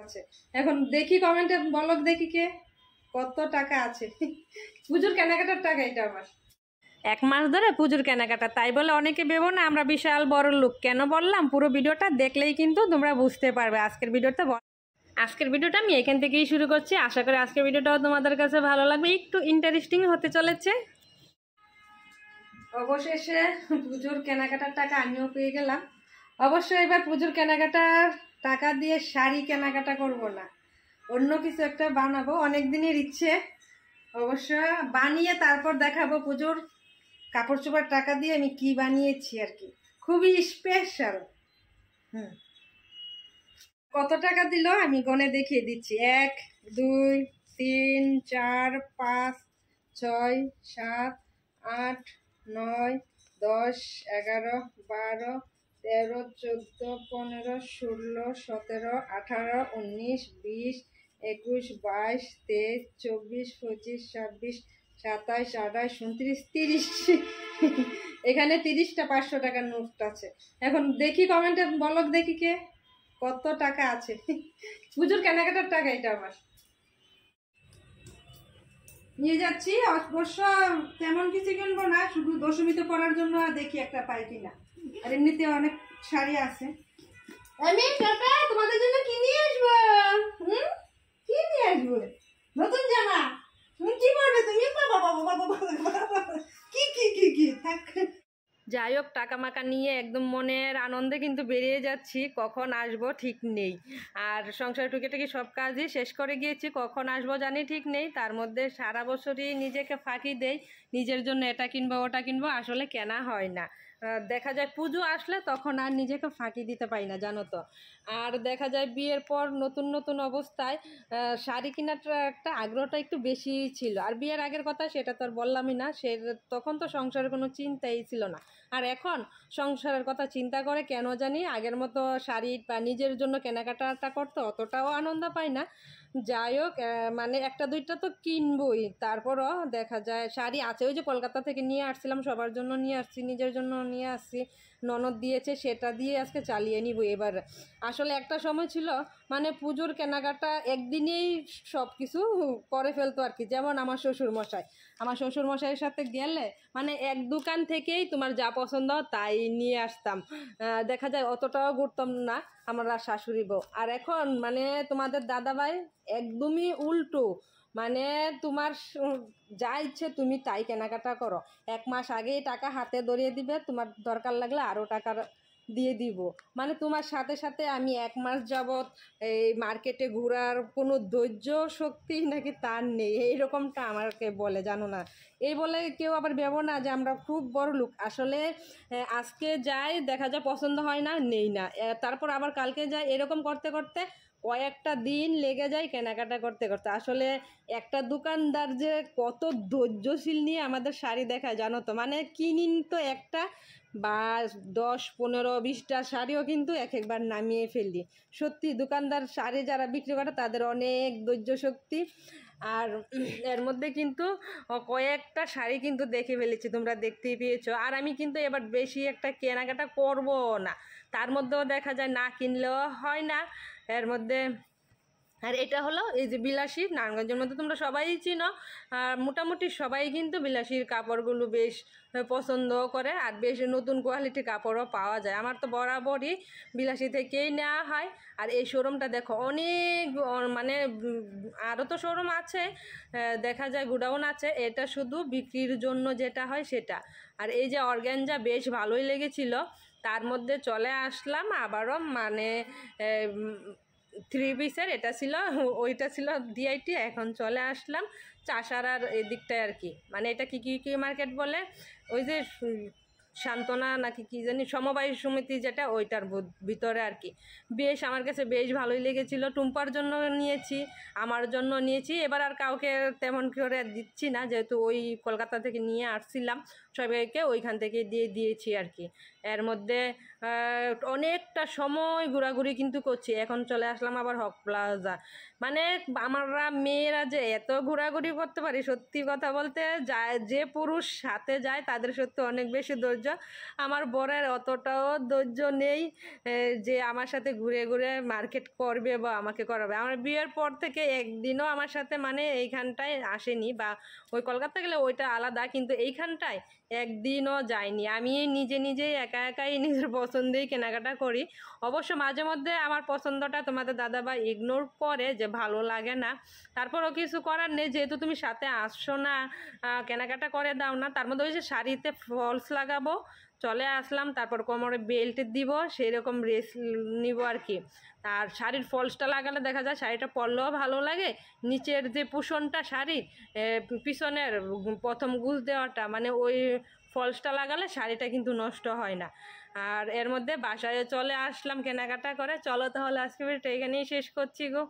আছে। এখন দেখি কমেন্টে বলো দেখি কে কত টাকা আছে। পুজোর কেনাকাটার টাকা এটা আমার। 1 মাস ধরে পুজোর কেনাকাটা, তাই বলে অনেকে ভেবো না আমরা বিশাল বড় লোক। কেন বললাম, পুরো ভিডিওটা দেখলেই কিন্তু তোমরা বুঝতে পারবে। আজকের ভিডিওটা আমি এখান থেকেই শুরু করছি। আশা করি আজকের ভিডিওটাও তোমাদের কাছে ভালো লাগবে, একটু ইন্টারেস্টিং হতে চলেছে। অবশেষে পুজোর কেনাকাটার টাকা আমিও পেয়ে গেলাম। অবশ্যই এবার পুজোর কেনাকাটার টাকা দিয়ে শাড়ি কেনাকাটা করব না, অন্য কিছু একটা বানাবো। অনেক দিনের ইচ্ছে, অবশ্য বানিয়ে তারপর দেখাবো পুজোর কাপড় চোপড় টাকা দিয়ে আমি কি বানিয়েছি আর কি, খুবই স্পেশাল। কত টাকা দিল আমি গনে দেখিয়ে দিচ্ছি। 1 2 3 4 5 6 7 8 9 10 11 12 13 14 15 16 17 18 19 20 21 22 23 24 25 26 27 28 29 30। এখানে 30টা 500 টাকার নোট আছে। এখন দেখি কমেন্টে বলো দেখি কে কত টাকা আছে। পুজোর কেনাকাটার টাকা এটা আমার। নিয়ে যাচ্ছি। অবশ্য তেমন কিছু কিনবো না, শুধু দশমীতে পরার জন্য দেখি একটা পাই কিনা। আর এমনিতে অনেক শাড়ি আছে। আমি তোমাদের জন্য কি নিয়ে আসবো? কি নিয়ে আসবো? নতুন জামা। তুমি কি পরবে? তুমি কি কি কি কি থাক। যাই হোক, টাকা মাকা নিয়ে একদম মনের আনন্দে কিন্তু বেরিয়ে যাচ্ছি। কখন আসবো ঠিক নেই। আর সংসার টুকিটাকি সব কাজই শেষ করে গিয়েছি, কখন আসবো জানি ঠিক নেই। তার মধ্যে সারা বছরই নিজেকে ফাঁকি দেই, নিজের জন্য এটা কিনবো ওটা কিনবো, আসলে কেনা হয় না। দেখা যায় পুজো আসলে তখন আর নিজেকে ফাঁকি দিতে পারি না, জানো তো। আর দেখা যায় বিয়ের পর নতুন নতুন অবস্থায় শাড়ি কেনাটা একটা আগ্রহটা একটু বেশি ছিল। আর বিয়ের আগের কথা সেটা তো আর বললামই না, তখন তো সংসারের কোনো চিন্তাই ছিল না। আর এখন সংসারের কথা চিন্তা করে কেন জানি আগের মতো শাড়ি বা নিজের জন্য কেনাকাটাটা করতে অতটাও আনন্দ পাই না। যাই হোক, মানে একটা দুইটা তো কিনবই। তারপরও দেখা যায় শাড়ি আছে, ওই যে কলকাতা থেকে নিয়ে আসছিলাম, সবার জন্য নিয়ে আসছি, নিজের জন্য নিয়ে আসছি, ননদ দিয়েছে, সেটা দিয়ে আজকে চালিয়ে নিব এবার। আসলে একটা সময় ছিল মানে পুজোর কেনাকাটা একদিনেই সব কিছু করে ফেলতো আর কি। যেমন আমার শ্বশুরমশাইয়ের সাথে গেলে মানে এক দোকান থেকেই তোমার যা পছন্দ তাই নিয়ে আসতাম। দেখা যায় অতটাও ঘুরতাম না আমরা শাশুড়ি বউ। আর এখন মানে তোমাদের দাদাভাই একদমই উল্টো, মানে তোমার যা ইচ্ছে তুমি তাই কেনাকাটা করো। 1 মাস আগেই টাকা হাতে ধরিয়ে দিবে, তোমার দরকার লাগলে আরও টাকা দিয়ে দিব। মানে তোমার সাথে সাথে আমি 1 মাস যাবৎ এই মার্কেটে ঘোরার কোনো ধৈর্য শক্তি নাকি তার নেই, এইরকমটা আমাকে বলে, জানো না। এই বলে কেউ আবার ভেবো না যে আমরা খুব বড় লোক। আসলে আজকে যাই দেখা যায় পছন্দ হয় না, নেই না, তারপর আবার কালকে যাই, এরকম করতে করতে কয়েকটা দিন লেগে যায় কেনাকাটা করতে করতে। আসলে একটা দোকানদার যে কত ধৈর্যশীল নিয়ে আমাদের শাড়ি দেখায় জানো তো। মানে কিনিন তো একটা বা 10 15 20টা শাড়িও কিন্তু একবার নামিয়ে ফেলি। সত্যি দোকানদার শাড়ি যারা বিক্রি করে তাদের অনেক ধৈর্য শক্তি। আর এর মধ্যে কিন্তু কয়েকটা শাড়ি কিন্তু দেখে ফেলেছি, তোমরা দেখতেই পেয়েছো। আর আমি কিন্তু এবার বেশি একটা কেনাকাটা করব না, তার মধ্যেও দেখা যায় না কিনলেও হয় না। এর মধ্যে আর এটা হলো এই যে বিলাসী, নারায়ণগঞ্জের মধ্যে তোমরা সবাই চিনো। আর মোটামুটি সবাই কিন্তু বিলাসীর কাপড়গুলো বেশ পছন্দ করে, আর বেশ নতুন কোয়ালিটির কাপড়ও পাওয়া যায়। আমার তো বরাবরই বিলাসী থেকেই নেওয়া হয়। আর এই শোরুমটা দেখো অনেক, মানে আরও তো শোরুম আছে, দেখা যায় গোডাউন আছে, এটা শুধু বিক্রির জন্য যেটা হয় সেটা। আর এই যে অর্গানজা বেশ ভালোই লেগেছিল, তার মধ্যে চলে আসলাম আবারও, মানে 3 পিসের এটা ছিল, ওইটা ছিল ডিআইটি। এখন চলে আসলাম চাষারার এদিকটায় আর কি, মানে এটা কি মার্কেট বলে, ওই যে সান্ত্বনা নাকি কি জানি, সমবায় সমিতি যেটা, ওইটার ভিতরে আর কি। বেশ আমার কাছে বেশ ভালোই লেগেছিল। টুম্পার জন্য নিয়েছি, আমার জন্য নিয়েছি। এবার আর কাউকে তেমন করে দিচ্ছি না, যেহেতু ওই কলকাতা থেকে নিয়ে আসছিলাম, সবাইকে ওইখান থেকে দিয়েছি আর কি। এর মধ্যে অনেকটা সময় ঘোরাঘুরি কিন্তু করছি। এখন চলে আসলাম আবার হক প্লাজা। মানে আমরা মেয়েরা যে এত ঘোরাঘুরি করতে পারি, সত্যি কথা বলতে যায় যে পুরুষ সাথে যায় তাদের সত্যি অনেক বেশি ধৈর্য। আমার বরের অতটাও ধৈর্য নেই যে আমার সাথে ঘুরে ঘুরে মার্কেট করবে বা আমাকে করাবে। আমার বিয়ের পর থেকে একদিনও আমার সাথে মানে এইখানটায় আসেনি, বা ওই কলকাতা গেলে ওইটা আলাদা, কিন্তু এইখানটায় একদিনও যায়নি। আমি নিজে নিজেই একা একাই নিজের পছন্দেই কেনাকাটা করি। অবশ্য মাঝে মধ্যে আমার পছন্দটা তোমাদের দাদাভাই ইগনোর করে যে ভালো লাগে না, তারপরও কিছু করার নেই, যেহেতু তুমি সাথে আসছো না, কেনাকাটা করে দাও না। তার মধ্যে ওই যে শাড়িতে ফলস লাগাবো, চলে আসলাম। তারপর কোমরে বেল্ট দিব, সেই রকম রেস নিব আর কি। আর শাড়ির ফলসটা লাগালে দেখা যায় শাড়িটা পরলেও ভালো লাগে। নিচের যে কুশনটা শাড়ির পিছনের প্রথম গুজ দেওয়াটা, মানে ওই ফলসটা লাগালে শাড়িটা কিন্তু নষ্ট হয় না। আর এর মধ্যে বাসায় চলে আসলাম কেনাকাটা করে। চলো তাহলে আজকে ভিডিওটা এখানেই শেষ করছি গো।